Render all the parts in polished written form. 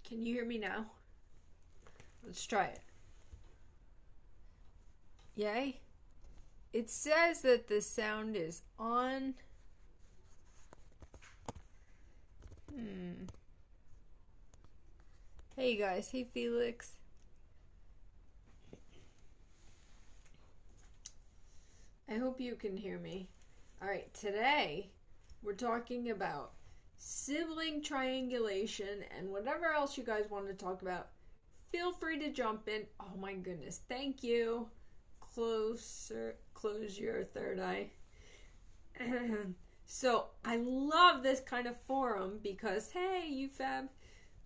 Can you hear me now? Let's try it. Yay? It says that the sound is on. Hey guys, hey Felix. I hope you can hear me. Alright, today we're talking about sibling triangulation and whatever else you guys want to talk about. Feel free to jump in. Oh my goodness, thank you. Close your third eye. So I love this kind of forum because, hey, you fab.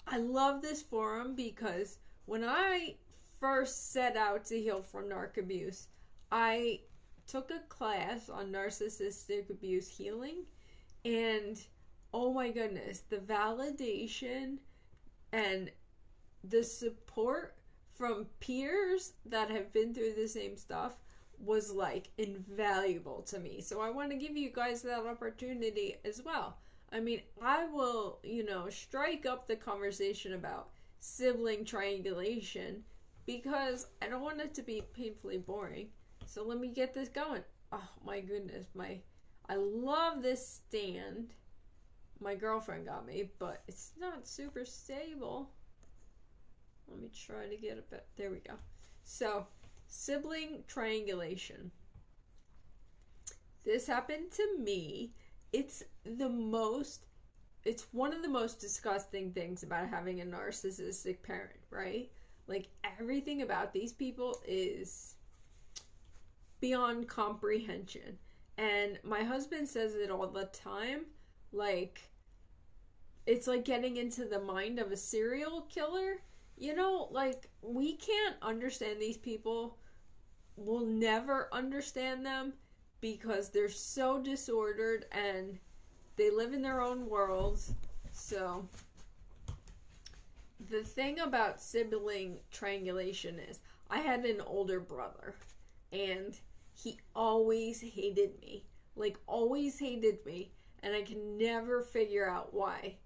I love this forum because when I first set out to heal from narc abuse, I took a class on narcissistic abuse healing, and oh my goodness, the validation and the support from peers that have been through the same stuff was like invaluable to me. So I want to give you guys that opportunity as well. I mean, I will, strike up the conversation about sibling triangulation because I don't want it to be painfully boring. So let me get this going. Oh my goodness, I love this stand. My girlfriend got me, but it's not super stable. Let me try to get it back. There we go. So, sibling triangulation. This happened to me. It's one of the most disgusting things about having a narcissistic parent, right? Like, everything about these people is beyond comprehension. And my husband says it all the time, like, it's like getting into the mind of a serial killer. Like, we can't understand these people. We'll never understand them because they're so disordered and they live in their own worlds. So, the thing about sibling triangulation is I had an older brother and he always hated me. Like, always hated me. And I can never figure out why.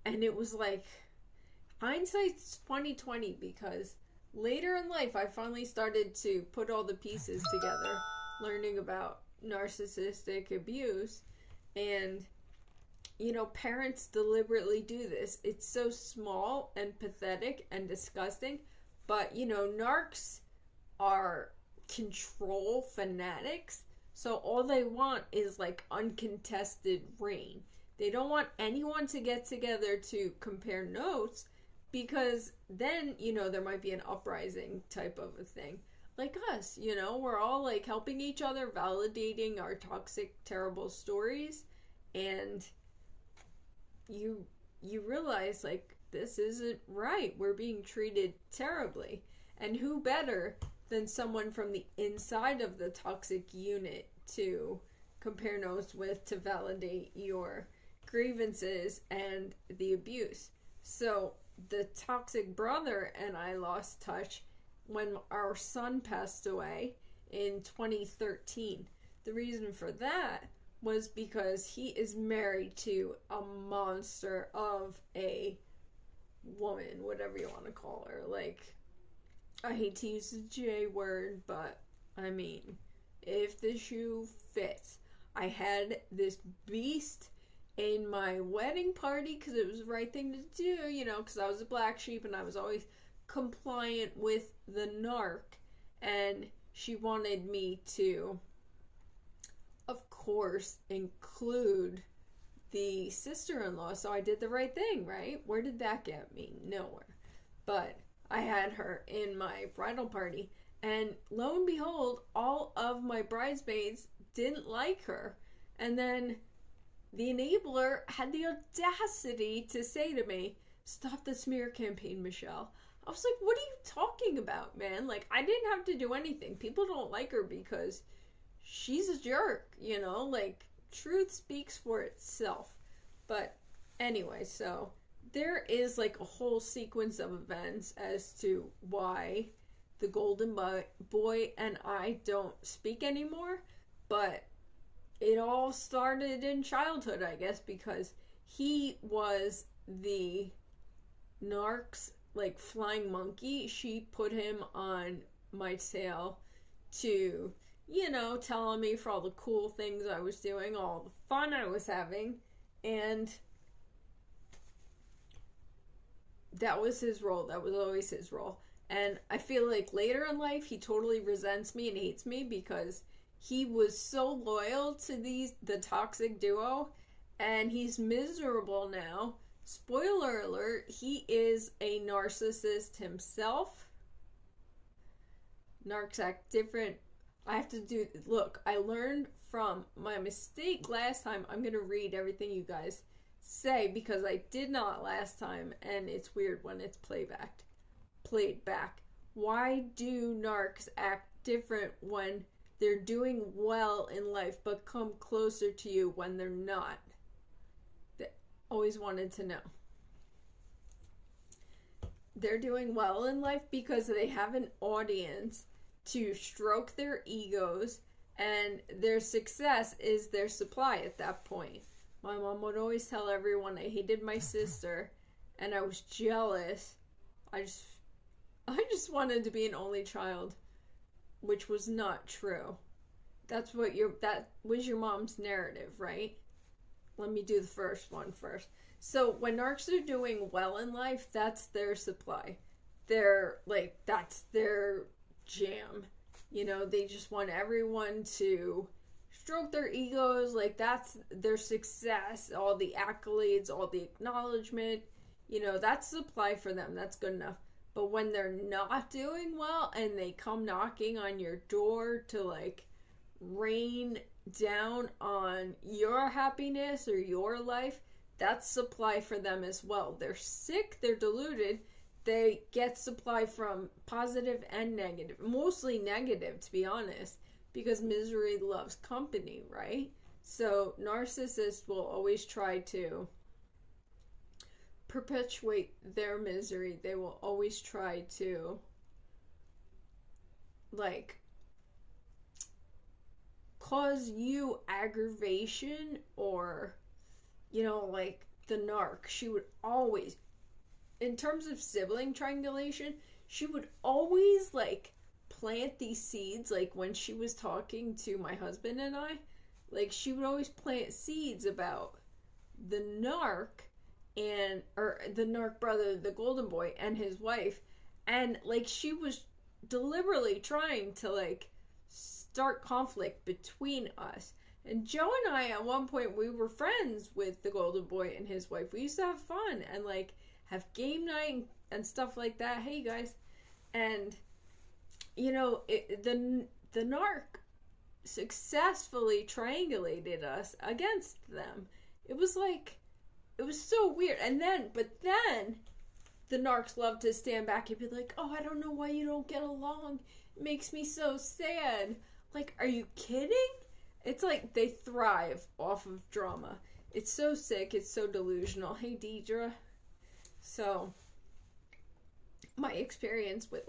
And it was like, hindsight's 20/20 because later in life I finally started to put all the pieces together, learning about narcissistic abuse. And parents deliberately do this. It's so small and pathetic and disgusting, but narcs are control fanatics, so all they want is like uncontested reign. They don't want anyone to get together to compare notes because then, there might be an uprising type of a thing. Like us, we're all like helping each other, validating our toxic, terrible stories, and you realize like this isn't right. We're being treated terribly. And who better than someone from the inside of the toxic unit to compare notes with to validate your grievances and the abuse. So the toxic brother and I lost touch when our son passed away in 2013. The reason for that was because he is married to a monster of a woman, whatever you want to call her. Like, I hate to use the J word, but I mean, if the shoe fits. I had this beast in my wedding party because it was the right thing to do, because I was a black sheep and I was always compliant with the narc. And she wanted me to, of course, include the sister-in-law. So I did the right thing, right? Where did that get me? Nowhere. But I had her in my bridal party, and lo and behold, all of my bridesmaids didn't like her. And then the enabler had the audacity to say to me, "Stop the smear campaign, Michelle." I was like, what are you talking about, man? Like, I didn't have to do anything. People don't like her because she's a jerk, Like, truth speaks for itself. But anyway, so there is like a whole sequence of events as to why the golden boy and I don't speak anymore. But it all started in childhood, I guess, because he was the Narcs, like flying monkey, she put him on my tail to, telling me for all the cool things I was doing, all the fun I was having. And that was his role. That was always his role. And I feel like later in life, he totally resents me and hates me because he was so loyal to the toxic duo, and he's miserable now. Spoiler alert, he is a narcissist himself. Narcs act different. I learned from my mistake last time. I'm going to read everything you guys say because I did not last time, and it's weird when it's played back. Why do narcs act different when they're doing well in life but come closer to you when they're not? Always wanted to know. They're doing well in life because they have an audience to stroke their egos, and their success is their supply at that point. My mom would always tell everyone I hated my sister and I was jealous. I just wanted to be an only child, which was not true. That was your mom's narrative, right? Let me do the first one first. So when narcs are doing well in life, that's their supply. That's their jam. They just want everyone to stroke their egos. Like, that's their success. All the accolades, all the acknowledgement. That's supply for them. That's good enough. But when they're not doing well and they come knocking on your door to, rain down on your happiness or your life, that's supply for them as well. They're sick, they're deluded, they get supply from positive and negative, mostly negative, to be honest, because misery loves company, right? So narcissists will always try to perpetuate their misery. They will always try to cause you aggravation, or the narc, she would always, in terms of sibling triangulation, she would always plant these seeds. When she was talking to my husband and I, she would always plant seeds about the narc or the narc brother, the golden boy, and his wife, and she was deliberately trying to start conflict between us. And Joe and I, at one point, we were friends with the golden boy and his wife. We used to have fun and have game night and stuff like that. Hey, guys. And the narc successfully triangulated us against them. It was so weird. But then the narcs love to stand back and be like, oh, I don't know why you don't get along. It makes me so sad. Are you kidding? It's they thrive off of drama. It's so sick. It's so delusional. Hey, Deidre. So, my experience with,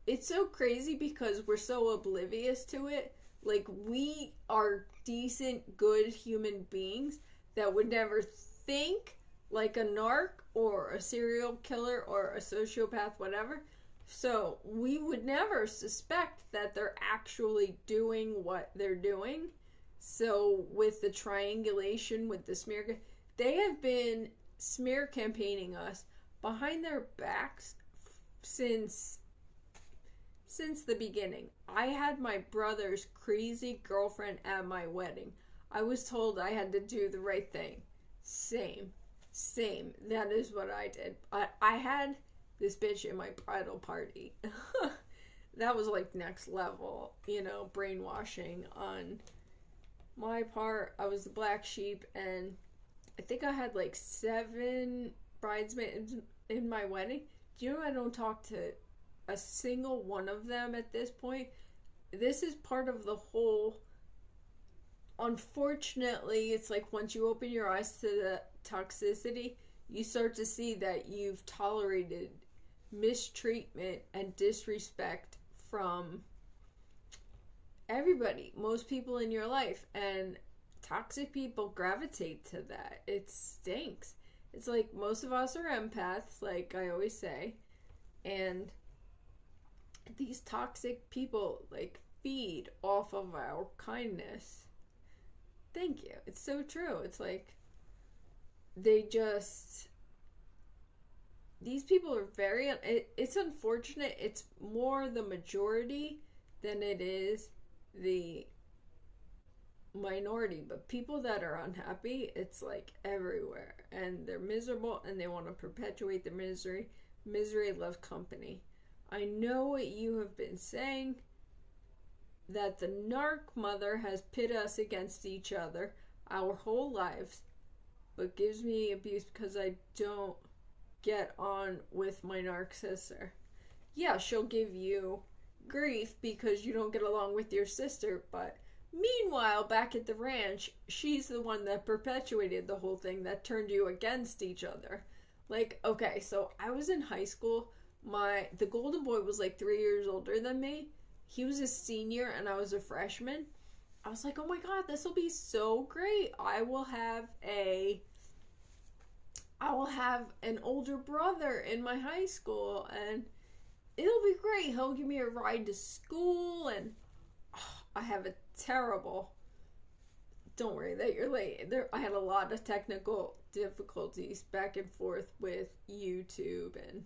it's so crazy because we're so oblivious to it. We are decent, good human beings that would never think like a narc or a serial killer or a sociopath, whatever. So we would never suspect that they're actually doing what they're doing. So with the triangulation, with the smear, they have been smear campaigning us behind their backs since the beginning. I had my brother's crazy girlfriend at my wedding. I was told I had to do the right thing. Same. That is what I did. I had this bitch in my bridal party. That was next level, brainwashing on my part. I was the black sheep, and I think I had 7 bridesmaids in my wedding. Do you know I don't talk to a single one of them at this point? This is part of the whole. Unfortunately, it's once you open your eyes to the toxicity, you start to see that you've tolerated mistreatment and disrespect from everybody, most people in your life, and toxic people gravitate to that. It stinks. It's like most of us are empaths, like I always say, and these toxic people like feed off of our kindness. Thank you. It's so true. It's like these people are very, it's unfortunate. It's more the majority than it is the minority, but people that are unhappy, it's like everywhere, and they're miserable and they want to perpetuate their misery. Misery loves company. I know what you have been saying, that the narc mother has pit us against each other our whole lives, but gives me abuse because I don't get on with my narc sister. Yeah, she'll give you grief because you don't get along with your sister, but meanwhile, back at the ranch, she's the one that perpetuated the whole thing, that turned you against each other. Like, okay, so I was in high school. The golden boy was like 3 years older than me. He was a senior and I was a freshman. I was like, oh my god, this will be so great. I will have an older brother in my high school and it'll be great. He'll give me a ride to school, and I have a terrible, don't worry that you're late. I had a lot of technical difficulties back and forth with YouTube. And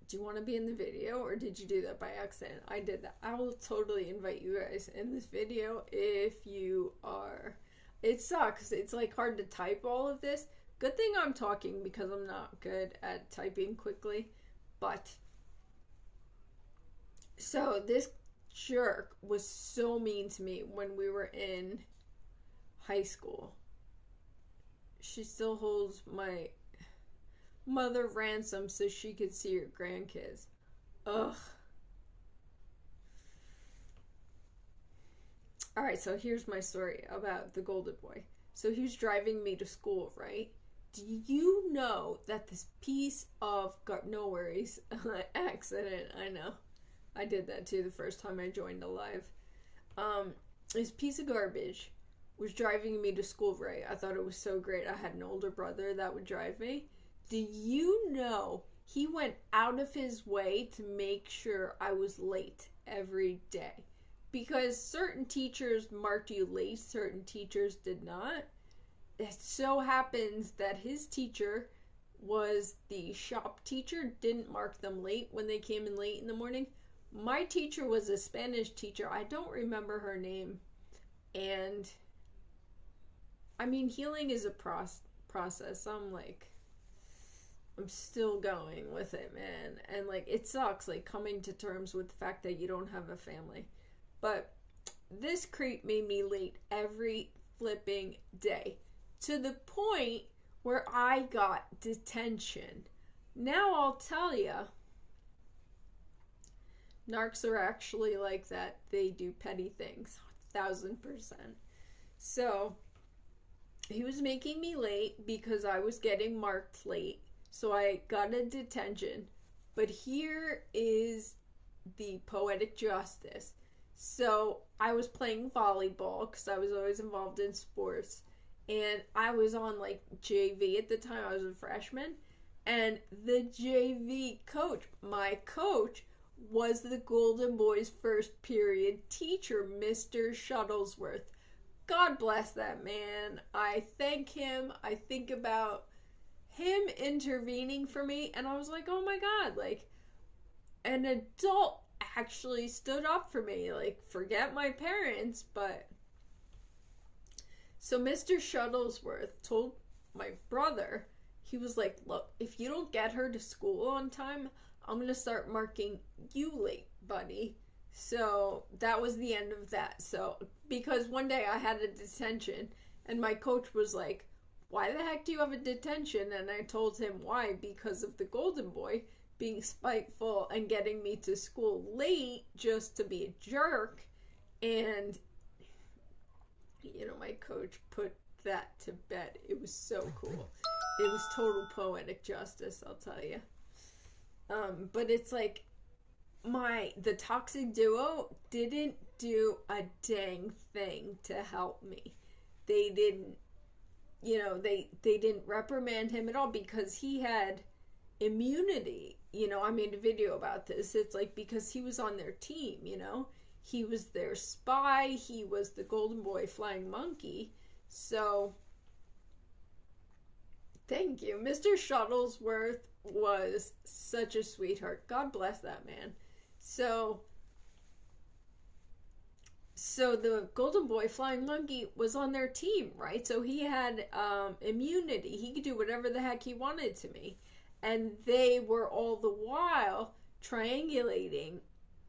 do you want to be in the video, or did you do that by accident? I did that. I will totally invite you guys in this video if you are. It sucks. It's like hard to type all of this. Good thing I'm talking because I'm not good at typing quickly. But so this jerk was so mean to me when we were in high school. She still holds my mother ransom so she could see her grandkids. Ugh. Alright, so here's my story about the golden boy. So he was driving me to school, right? Do you know that this piece of no worries, accident, I know. I did that too the first time I joined a live. This piece of garbage was driving me to school, right? I thought it was so great. I had an older brother that would drive me. Do you know he went out of his way to make sure I was late every day? Because certain teachers marked you late, certain teachers did not. It so happens that his teacher was the shop teacher, didn't mark them late when they came in late in the morning. My teacher was a Spanish teacher. I don't remember her name. And I mean, healing is a process. I'm still going with it, man. And like, it sucks, like coming to terms with the fact that you don't have a family. But this creep made me late every flipping day, to the point where I got detention. Now I'll tell you, narcs are actually like that. They do petty things, 1000%. So he was making me late because I was getting marked late. So I got a detention. But here is the poetic justice. So I was playing volleyball because I was always involved in sports. And I was on like JV at the time. I was a freshman. And the JV coach, my coach, was the Golden Boys' first period teacher, Mr. Shuttlesworth. God bless that man. I thank him. I think about him intervening for me. And I was like, oh my God, like an adult actually stood up for me. Like, forget my parents, but... So Mr. Shuttlesworth told my brother, he was like, look, if you don't get her to school on time, I'm going to start marking you late, buddy. So that was the end of that. So, because one day I had a detention and my coach was like, why the heck do you have a detention? And I told him why, because of the golden boy being spiteful and getting me to school late just to be a jerk. And, you know, my coach put that to bed. It was so cool. It was total poetic justice, I'll tell you. But it's like, the toxic duo didn't do a dang thing to help me. They didn't they didn't reprimand him at all because he had immunity. I made a video about this. It's like because he was on their team, he was their spy, he was the golden boy flying monkey. So thank you. Mr. Shuttlesworth was such a sweetheart. God bless that man. So the golden boy flying monkey was on their team, right? So he had immunity. He could do whatever the heck he wanted to me. And they were all the while triangulating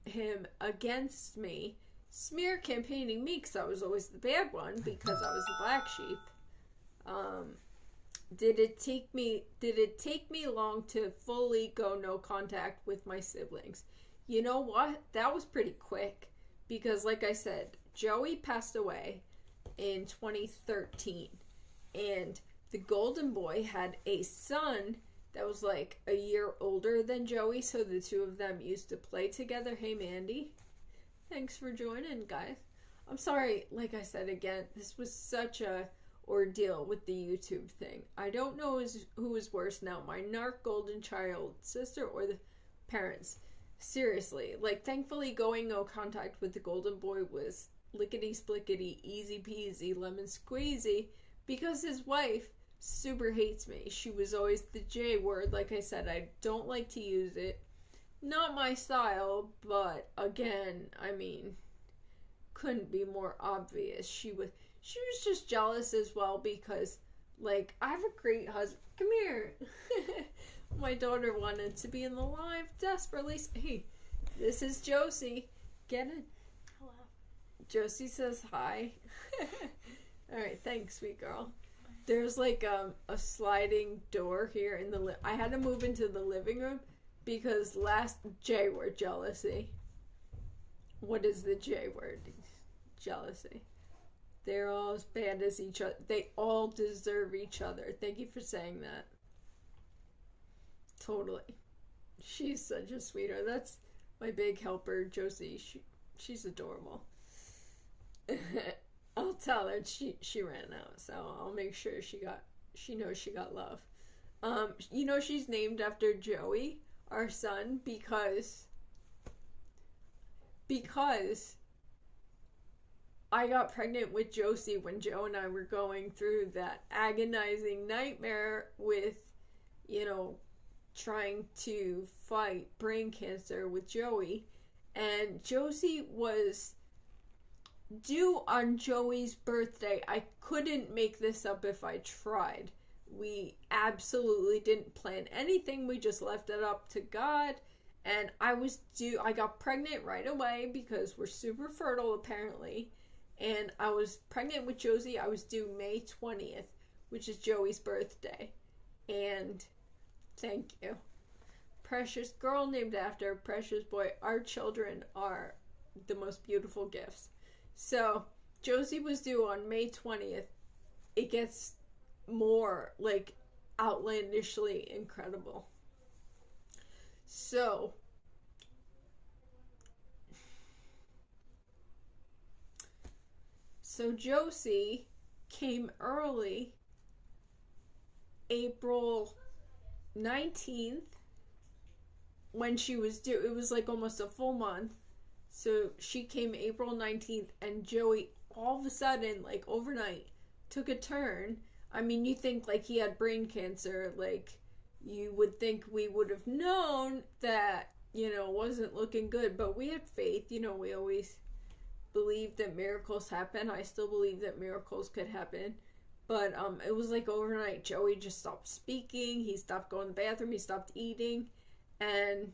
him against me, smear campaigning me because I was always the bad one because I was the black sheep. Did it take me long to fully go no contact with my siblings? You know what? That was pretty quick because, like I said, Joey passed away in 2013, and the golden boy had a son that was like a year older than Joey, so the two of them used to play together. Hey, Mandy. Thanks for joining, guys. I'm sorry, like I said again, this was such a ordeal with the YouTube thing. I don't know who is worse now, my narc golden child sister or the parents. Seriously, thankfully going no contact with the golden boy was lickety-splickety, easy peasy, lemon squeezy, because his wife super hates me. She was always the J word. Like I said, I don't like to use it. Not my style, but again, couldn't be more obvious. She was just jealous as well because, I have a great husband. Come here. My daughter wanted to be in the live desperately. Hey, this is Josie. Get it? Hello. Josie says hi. All right, thanks, sweet girl. There's a sliding door here in the I had to move into the living room because last J word, jealousy. What is the J word? Jealousy. They're all as bad as each other. They all deserve each other. Thank you for saying that. Totally. She's such a sweetheart. That's my big helper, Josie. She's adorable. I'll tell her she ran out, so I'll make sure she knows she got love. She's named after Joey, our son, because I got pregnant with Josie when Joe and I were going through that agonizing nightmare with, trying to fight brain cancer with Joey. And Josie was due on Joey's birthday. I couldn't make this up if I tried. We absolutely didn't plan anything. We just left it up to God. And I got pregnant right away because we're super fertile apparently. And I was pregnant with Josie. I was due May 20th, which is Joey's birthday. And thank you. Precious girl named after precious boy. Our children are the most beautiful gifts. So Josie was due on May 20th. It gets more outlandishly incredible. So Josie came early, April 19th, when she was due. It was almost a full month. So she came April 19th, and Joey all of a sudden, overnight, took a turn. You think he had brain cancer, you would think we would have known that, wasn't looking good, but we had faith. We always believed that miracles happen. I still believe that miracles could happen. But it was overnight. Joey just stopped speaking. He stopped going to the bathroom. He stopped eating. And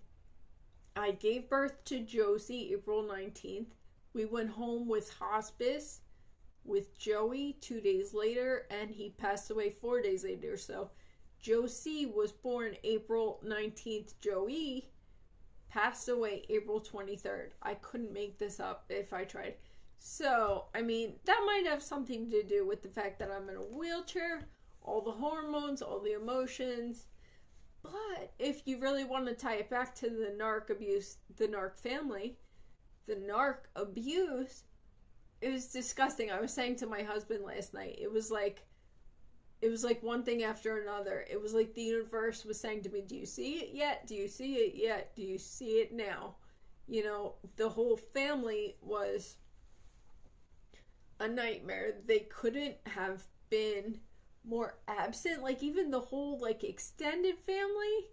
I gave birth to Josie April 19th. We went home with hospice with Joey 2 days later, and he passed away 4 days later. So Josie was born April 19th. Joey passed away April 23rd. I couldn't make this up if I tried. So, that might have something to do with the fact that I'm in a wheelchair, all the hormones, all the emotions. But if you really want to tie it back to the narc abuse, the narc family, the narc abuse, it was disgusting. I was saying to my husband last night, it was it was like one thing after another. It was like the universe was saying to me, do you see it yet? Do you see it yet? Do you see it now? You know, the whole family was a nightmare. They couldn't have been more absent. Like, even the whole, like, extended family.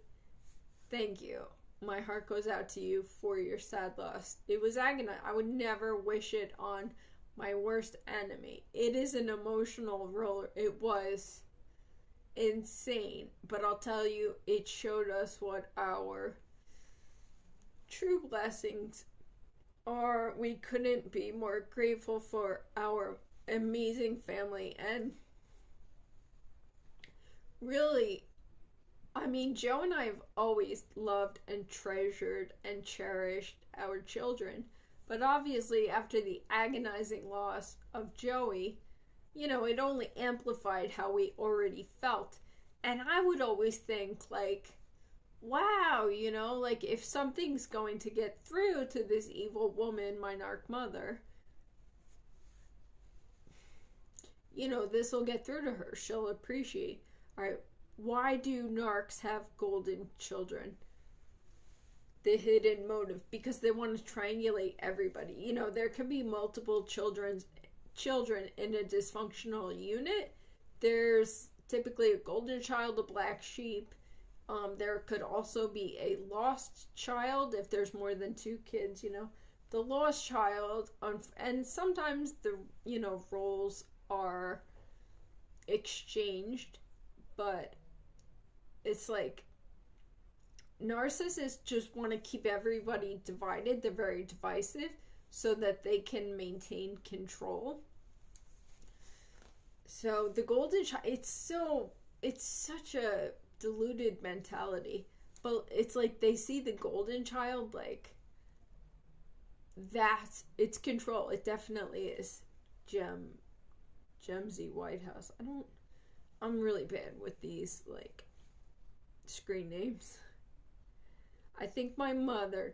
Thank you. My heart goes out to you for your sad loss. It was agonizing. I would never wish it on my worst enemy. It is an emotional roller. It was insane. But I'll tell you, it showed us what our true blessings are. We couldn't be more grateful for our amazing family. And really, I mean, Joe and I have always loved and treasured and cherished our children. But obviously, after the agonizing loss of Joey, you know, it only amplified how we already felt. And I would always think, like, wow, you know, like, if something's going to get through to this evil woman, my narc mother, you know, this will get through to her. She'll appreciate. All right, why do narcs have golden children? The hidden motive, because they want to triangulate everybody. You know, there can be multiple children in a dysfunctional unit. There's typically a golden child, a black sheep. There could also be a lost child if there's more than two kids, you know. The lost child, and sometimes the, you know, roles are exchanged, but it's like narcissists just want to keep everybody divided. They're very divisive so that they can maintain control. So the golden child, it's such a diluted mentality, but it's like they see the golden child like that. It's control. It definitely is. Gemsy Whitehouse. I'm really bad with these like screen names. I think my mother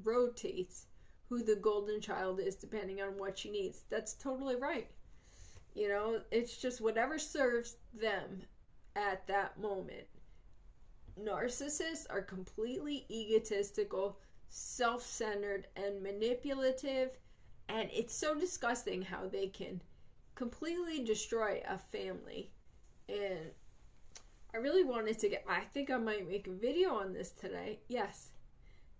rotates who the golden child is depending on what she needs. That's totally right. You know, it's just whatever serves them at that moment. Narcissists are completely egotistical, self-centered, and manipulative, and it's so disgusting how they can completely destroy a family. And I really wanted to I think I might make a video on this today. Yes,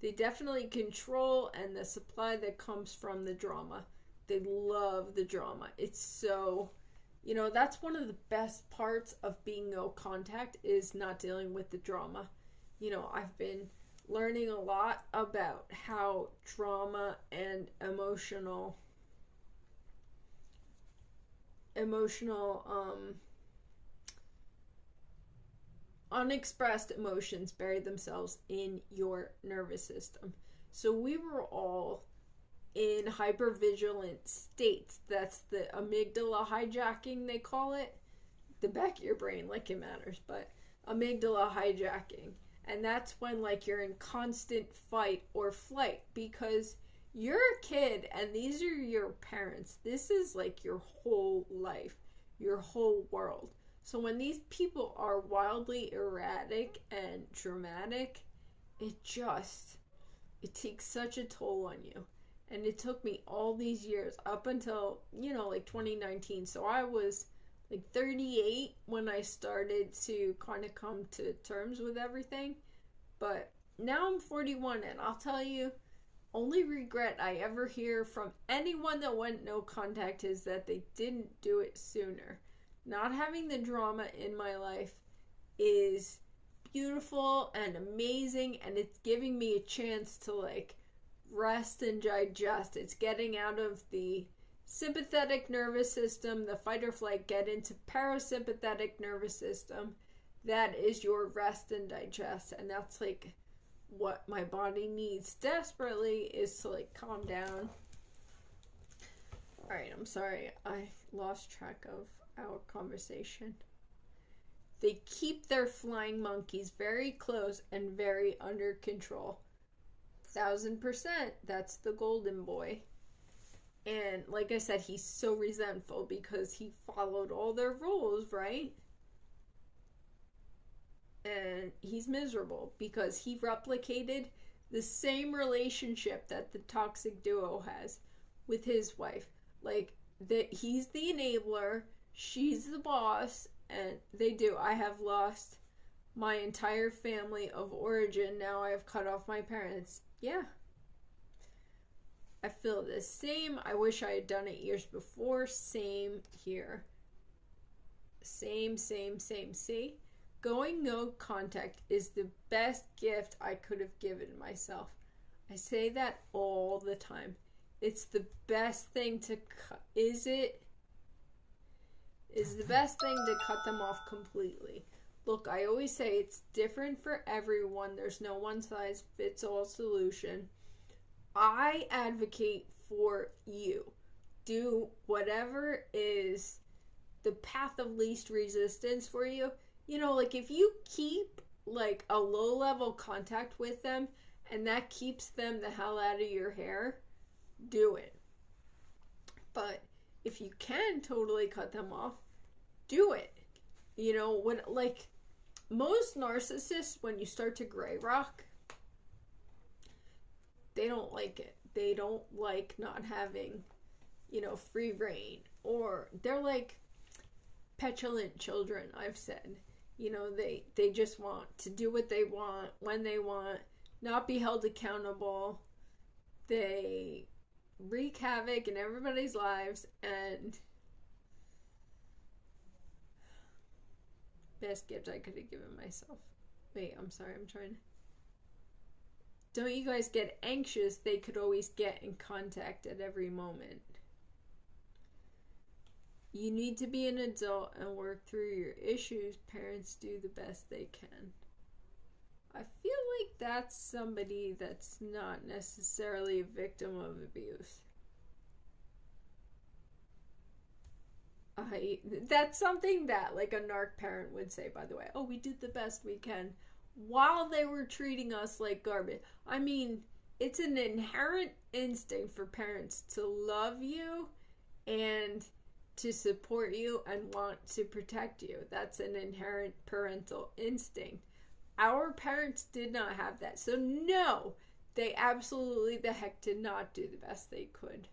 they definitely control, and the supply that comes from the drama. They love the drama. It's so, you know, that's one of the best parts of being no contact, is not dealing with the drama. You know, I've been learning a lot about how drama and emotional unexpressed emotions bury themselves in your nervous system. So we were all in hypervigilant states. That's the amygdala hijacking, they call it. The back of your brain, like it matters, but amygdala hijacking. And that's when, like, you're in constant fight or flight because you're a kid and these are your parents. This is like your whole life, your whole world. So when these people are wildly erratic and dramatic, it takes such a toll on you. And it took me all these years up until, you know, like 2019. So I was like 38 when I started to kind of come to terms with everything. But now I'm 41, and I'll tell you, only regret I ever hear from anyone that went no contact is that they didn't do it sooner. Not having the drama in my life is beautiful and amazing, and it's giving me a chance to like rest and digest. It's getting out of the sympathetic nervous system, the fight or flight, get into parasympathetic nervous system. That is your rest and digest, and that's like what my body needs desperately, is to like calm down. Alright, I'm sorry, I lost track of our conversation. They keep their flying monkeys very close and very under control. 1000%, that's the golden boy. And like I said, he's so resentful because he followed all their rules, right? And he's miserable because he replicated the same relationship that the toxic duo has with his wife. Like, that he's the enabler, she's the boss, and they do. I have lost my entire family of origin. Now I have cut off my parents. Yeah. I feel the same. I wish I had done it years before. Same here. Same. See? Going no contact is the best gift I could have given myself. I say that all the time. It's the best thing to cut. Is the best thing to cut them off completely. Look, I always say it's different for everyone. There's no one size fits all solution. I advocate for you. Do whatever is the path of least resistance for you. You know, like if you keep like a low level contact with them and that keeps them the hell out of your hair, do it. But if you can totally cut them off, do it. You know, when like most narcissists, when you start to gray rock, they don't like it. They don't like not having, you know, free reign. Or they're like petulant children, I've said. You know, they just want to do what they want, when they want, not be held accountable. They wreak havoc in everybody's lives, and best gift I could have given myself. Wait, I'm sorry, I'm trying to... Don't you guys get anxious? They could always get in contact at every moment. You need to be an adult and work through your issues. Parents do the best they can. I feel like that's somebody that's not necessarily a victim of abuse. That's something that like a narc parent would say, by the way. Oh, we did the best we can while they were treating us like garbage. I mean, it's an inherent instinct for parents to love you and to support you and want to protect you. That's an inherent parental instinct. Our parents did not have that. So no, they absolutely the heck did not do the best they could.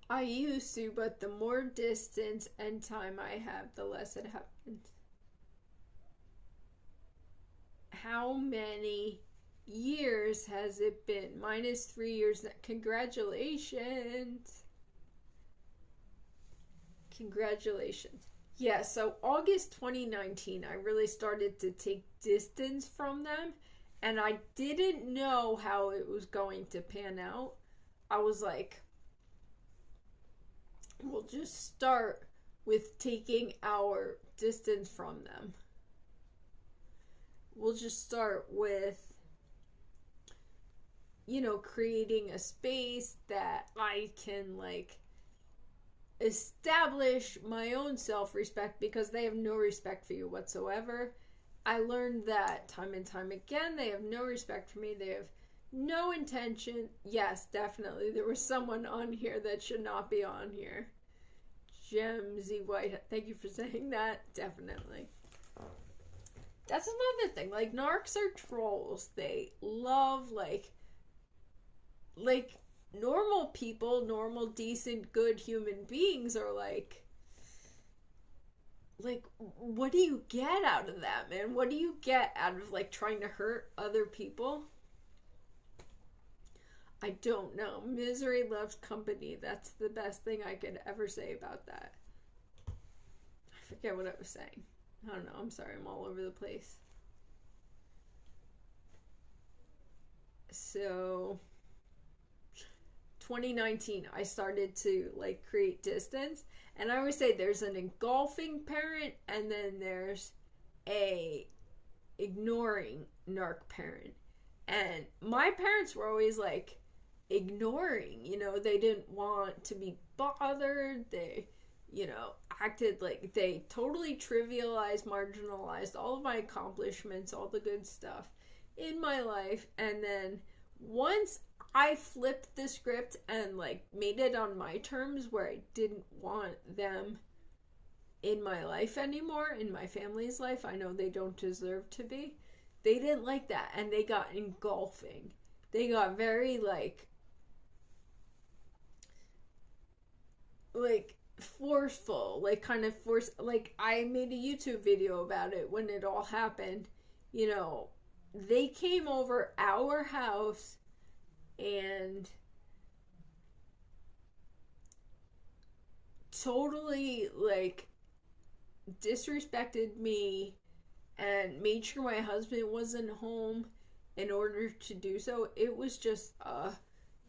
I used to, but the more distance and time I have, the less it happens. How many years has it been? Mine is 3 years. Congratulations. Congratulations. Yeah, so August 2019, I really started to take distance from them, and I didn't know how it was going to pan out. I was like, we'll just start with taking our distance from them. We'll just start with, you know, creating a space that I can, like, establish my own self-respect, because they have no respect for you whatsoever. I learned that time and time again. They have no respect for me. They have no intention. Yes, definitely. There was someone on here that should not be on here. Gemsy White. Thank you for saying that. Definitely. That's another thing. Like, narcs are trolls. They love, like normal people, normal, decent, good human beings are like, what do you get out of that, man? What do you get out of, like, trying to hurt other people? I don't know. Misery loves company. That's the best thing I could ever say about that. I forget what I was saying. I don't know. I'm sorry. I'm all over the place. So 2019, I started to, like, create distance. And I always say there's an engulfing parent, and then there's a ignoring narc parent. And my parents were always, like, ignoring. You know, they didn't want to be bothered. They, you know, acted like they totally trivialized, marginalized all of my accomplishments, all the good stuff in my life. And then once I flipped the script and like made it on my terms where I didn't want them in my life anymore, in my family's life. I know they don't deserve to be. They didn't like that, and they got engulfing. They got very like forceful, like kind of force. Like I made a YouTube video about it when it all happened. You know, they came over our house and totally like disrespected me and made sure my husband wasn't home in order to do so. It was just a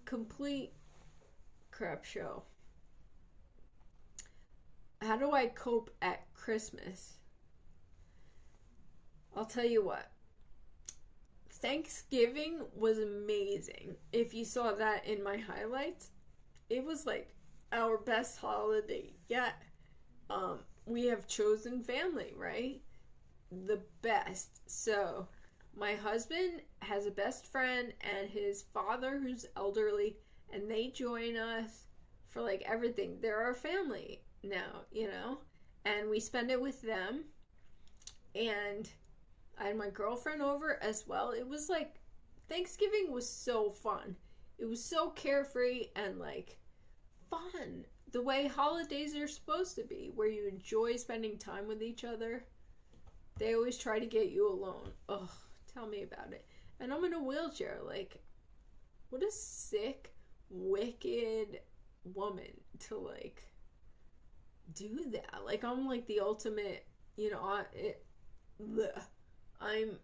complete crap show. How do I cope at Christmas? I'll tell you what. Thanksgiving was amazing. If you saw that in my highlights, it was like our best holiday yet. We have chosen family, right? The best. So my husband has a best friend and his father who's elderly, and they join us for like everything. They're our family now, you know, and we spend it with them. And I had my girlfriend over as well. It was like, Thanksgiving was so fun. It was so carefree and like fun. The way holidays are supposed to be, where you enjoy spending time with each other. They always try to get you alone. Ugh, tell me about it. And I'm in a wheelchair. Like, what a sick, wicked woman to like do that. Like, I'm like the ultimate, you know, I'm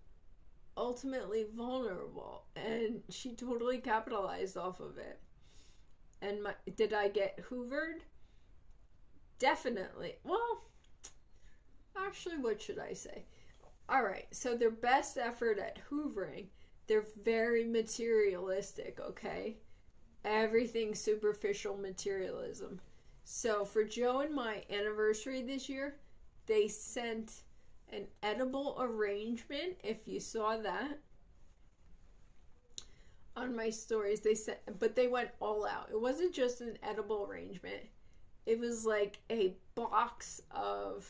ultimately vulnerable, and she totally capitalized off of it. And did I get hoovered? Definitely. Well, actually, what should I say? All right, so their best effort at hoovering, they're very materialistic, okay? Everything superficial materialism. So for Joe and my anniversary this year, they sent an edible arrangement, if you saw that on my stories. They sent, but they went all out. It wasn't just an edible arrangement. It was like a box of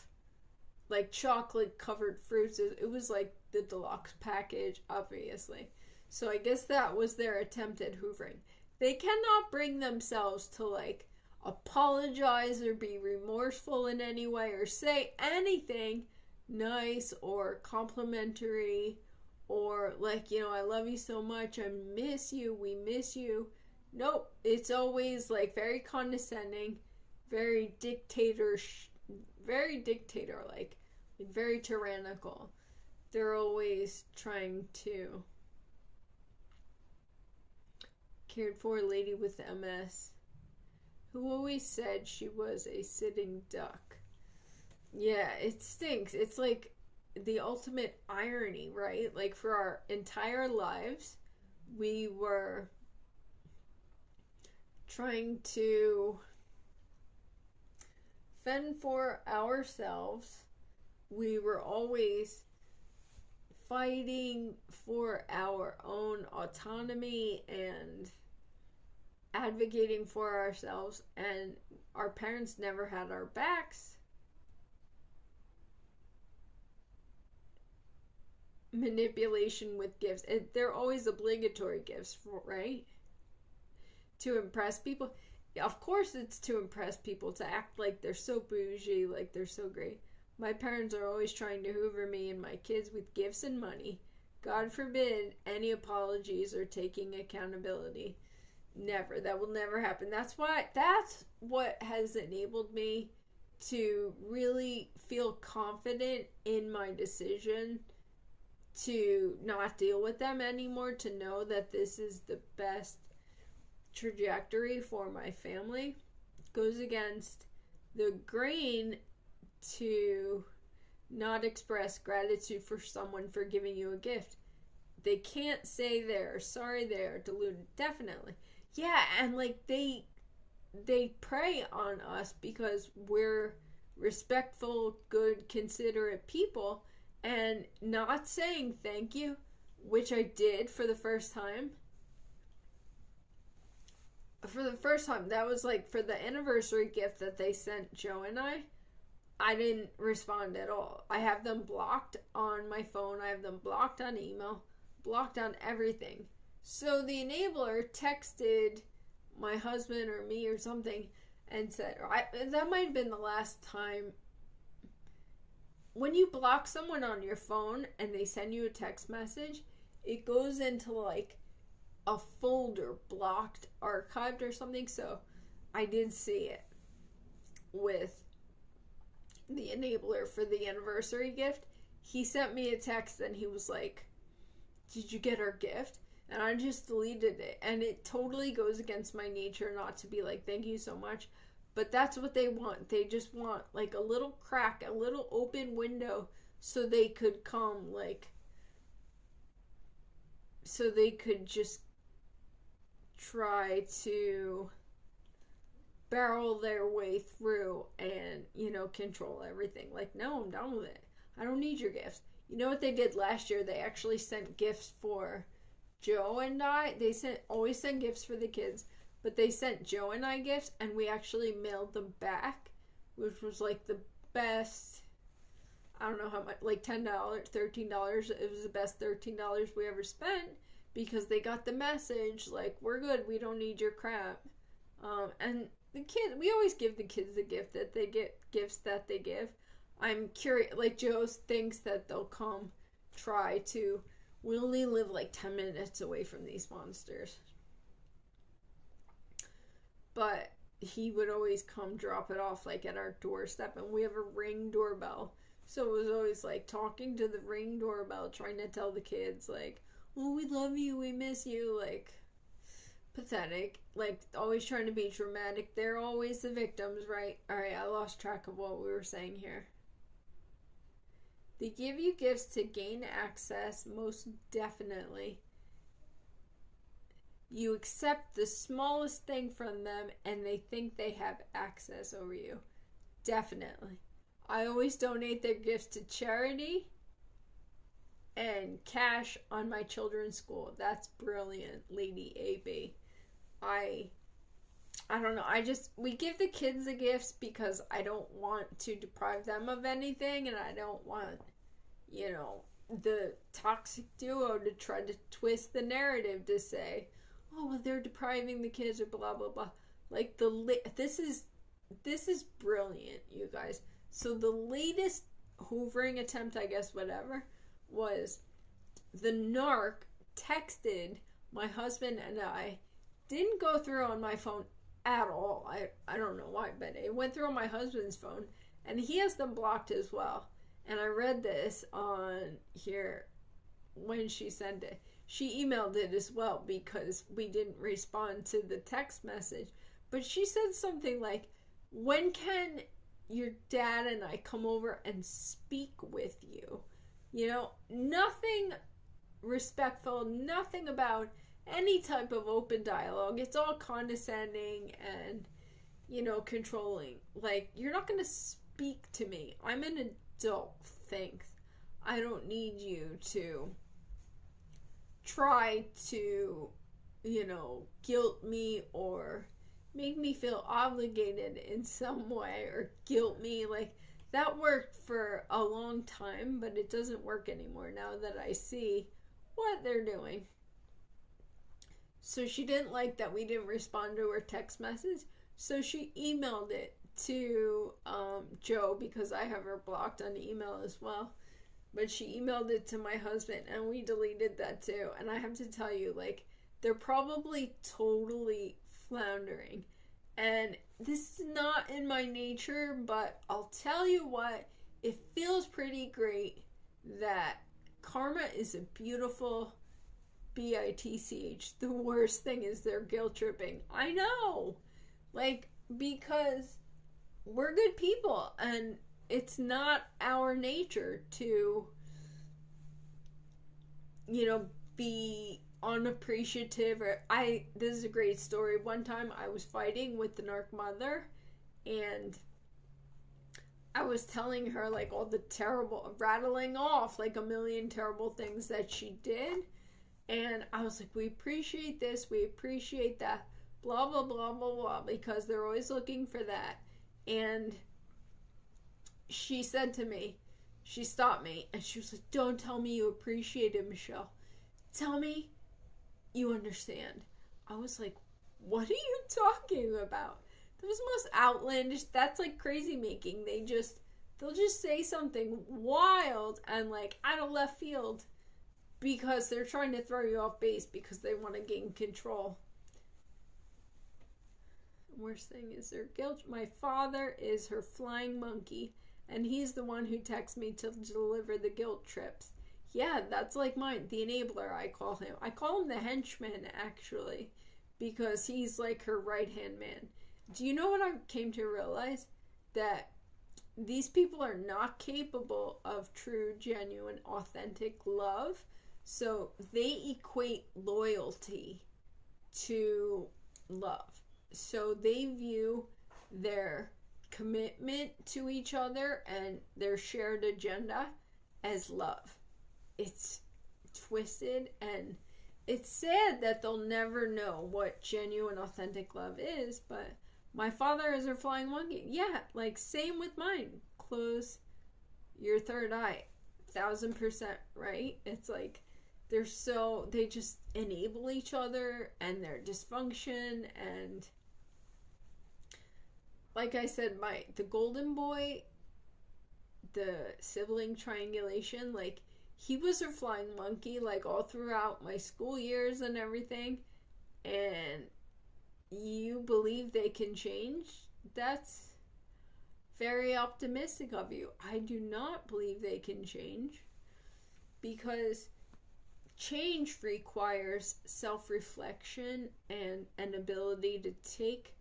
like chocolate covered fruits. It was like the deluxe package, obviously. So I guess that was their attempt at hoovering. They cannot bring themselves to like apologize or be remorseful in any way or say anything nice or complimentary or like, you know, I love you so much, I miss you, we miss you. Nope, it's always like very condescending, very dictator-like, very tyrannical. They're always trying to. Cared for a lady with MS who always said she was a sitting duck. Yeah, it stinks. It's like the ultimate irony, right? Like for our entire lives, we were trying to fend for ourselves. We were always fighting for our own autonomy and advocating for ourselves, and our parents never had our backs. Manipulation with gifts. They're always obligatory gifts, right? To impress people. Of course it's to impress people, to act like they're so bougie, like they're so great. My parents are always trying to hoover me and my kids with gifts and money. God forbid any apologies or taking accountability. Never. That will never happen. That's what has enabled me to really feel confident in my decision to not deal with them anymore, to know that this is the best trajectory for my family. It goes against the grain to not express gratitude for someone for giving you a gift. They can't say they're sorry, they're deluded. Definitely. Yeah, and like they prey on us because we're respectful, good, considerate people, and not saying thank you, which I did for the first time. for the first time, that was like for the anniversary gift that they sent Joe and I didn't respond at all. I have them blocked on my phone. I have them blocked on email, blocked on everything. So the enabler texted my husband or me or something and said, that might have been the last time. When you block someone on your phone and they send you a text message, it goes into like a folder blocked, archived or something. So I did see it with the enabler for the anniversary gift. He sent me a text and he was like, did you get our gift? And I just deleted it. And it totally goes against my nature not to be like, thank you so much. But that's what they want. They just want like a little crack, a little open window so they could come, like, so they could just try to barrel their way through and, control everything. Like, no, I'm done with it. I don't need your gifts. You know what they did last year? They actually sent gifts for Joe and I. They always send gifts for the kids, but they sent Joe and I gifts, and we actually mailed them back, which was like the best. I don't know how much, like $10, $13. It was the best $13 we ever spent because they got the message like, we're good, we don't need your crap. And the kids, we always give the kids the gift that they get, gifts that they give. I'm curious, like Joe thinks that they'll come try to. We only live like 10 minutes away from these monsters. But he would always come drop it off like at our doorstep, and we have a Ring doorbell. So it was always like talking to the Ring doorbell, trying to tell the kids like, oh, we love you, we miss you, like, pathetic, like always trying to be dramatic. They're always the victims, right? Alright, I lost track of what we were saying here. They give you gifts to gain access, most definitely. You accept the smallest thing from them and they think they have access over you. Definitely. I always donate their gifts to charity and cash on my children's school. That's brilliant, Lady AB. I don't know. We give the kids the gifts because I don't want to deprive them of anything, and I don't want, the toxic duo to try to twist the narrative to say, oh, well, they're depriving the kids or blah, blah, blah. Like, this is brilliant, you guys. So the latest hoovering attempt, I guess, whatever, was the narc texted my husband and I. Didn't go through on my phone at all. I don't know why, but it went through on my husband's phone, and he has them blocked as well. And I read this on here when she sent it. She emailed it as well because we didn't respond to the text message. But she said something like, when can your dad and I come over and speak with you? Nothing respectful, nothing about any type of open dialogue. It's all condescending and, controlling. Like, you're not going to speak to me. I'm an adult. Thanks. I don't need you to try to, guilt me or make me feel obligated in some way or guilt me. Like, that worked for a long time, but it doesn't work anymore now that I see what they're doing. So she didn't like that we didn't respond to her text message. So she emailed it to Joe because I have her blocked on email as well. But she emailed it to my husband and we deleted that too. And I have to tell you, like, they're probably totally floundering. And this is not in my nature, but I'll tell you what, it feels pretty great that karma is a beautiful bitch. The worst thing is they're guilt tripping. I know. Like, because we're good people and it's not our nature to, be unappreciative this is a great story. One time I was fighting with the narc mother and I was telling her like all the rattling off like a million terrible things that she did. And I was like, we appreciate this, we appreciate that, blah, blah, blah, blah, blah, because they're always looking for that. And she said to me, she stopped me, and she was like, don't tell me you appreciate it, Michelle. Tell me you understand. I was like, what are you talking about? That was the most outlandish, that's like crazy making. They'll just say something wild and like out of left field because they're trying to throw you off base because they want to gain control. Worst thing is their guilt. My father is her flying monkey, and he's the one who texts me to deliver the guilt trips. Yeah, that's like mine. The enabler, I call him. I call him the henchman, actually, because he's like her right-hand man. Do you know what I came to realize? That these people are not capable of true, genuine, authentic love. So they equate loyalty to love. So they view their commitment to each other and their shared agenda as love. It's twisted, and it's sad that they'll never know what genuine, authentic love is, but my father is her flying monkey. Yeah, like same with mine. Close your third eye. 1000%, right? It's like they just enable each other and their dysfunction. And like I said, the golden boy, the sibling triangulation, like he was her flying monkey like all throughout my school years and everything. And you believe they can change? That's very optimistic of you. I do not believe they can change, because change requires self-reflection and an ability to take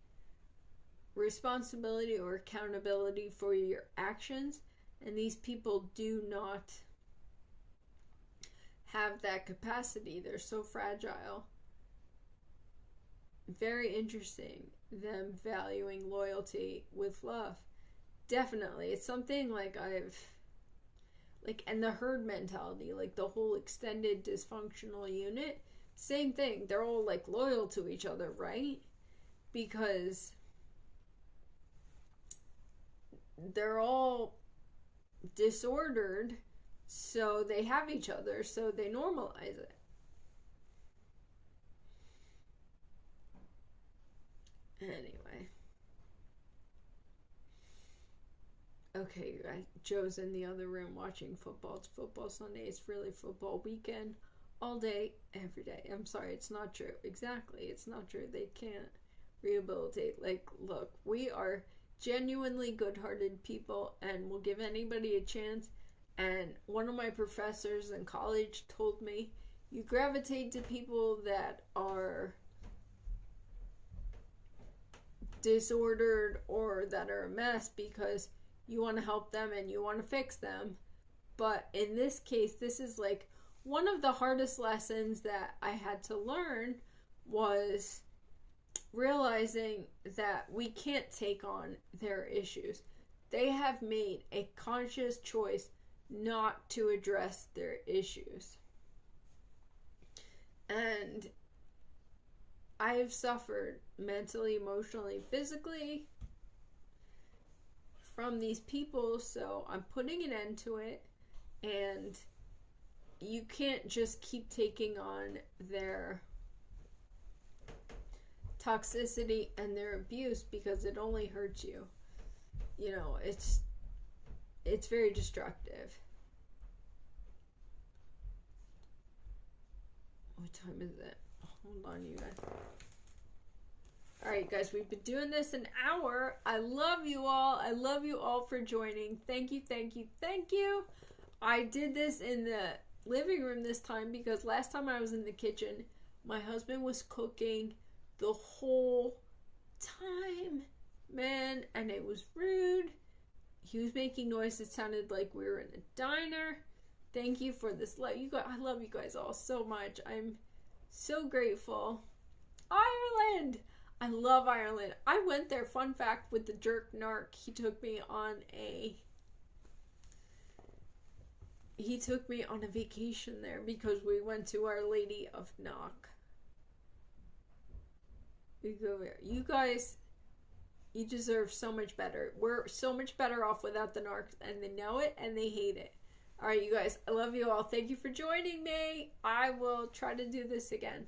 responsibility or accountability for your actions, and these people do not have that capacity. They're so fragile. Very interesting, them valuing loyalty with love. Definitely. It's something like and the herd mentality, like the whole extended dysfunctional unit, same thing. They're all like loyal to each other, right? Because they're all disordered, so they have each other, so they normalize it. Anyway. Okay, you guys. Joe's in the other room watching football. It's football Sunday. It's really football weekend. All day, every day. I'm sorry, it's not true. Exactly, it's not true. They can't rehabilitate. Like, look, we are genuinely good-hearted people, and we'll give anybody a chance. And one of my professors in college told me, you gravitate to people that are disordered or that are a mess because you want to help them and you want to fix them. But in this case, this is like one of the hardest lessons that I had to learn, was realizing that we can't take on their issues. They have made a conscious choice not to address their issues. And I've suffered mentally, emotionally, physically from these people, so I'm putting an end to it. And you can't just keep taking on their toxicity and their abuse, because it only hurts you. You know, it's very destructive. What time is it? Hold on, you guys. Alright, guys, we've been doing this an hour. I love you all. I love you all for joining. Thank you, thank you, thank you. I did this in the living room this time because last time I was in the kitchen, my husband was cooking the whole time, man, and it was rude. He was making noise. It sounded like we were in a diner. Thank you for this love. You guys, I love you guys all so much. I'm so grateful. Ireland! I love Ireland. I went there, fun fact, with the jerk Narc. He took me on a vacation there because we went to Our Lady of Knock. You go over here. You guys, you deserve so much better. We're so much better off without the narcs, and they know it and they hate it. All right, you guys, I love you all. Thank you for joining me. I will try to do this again.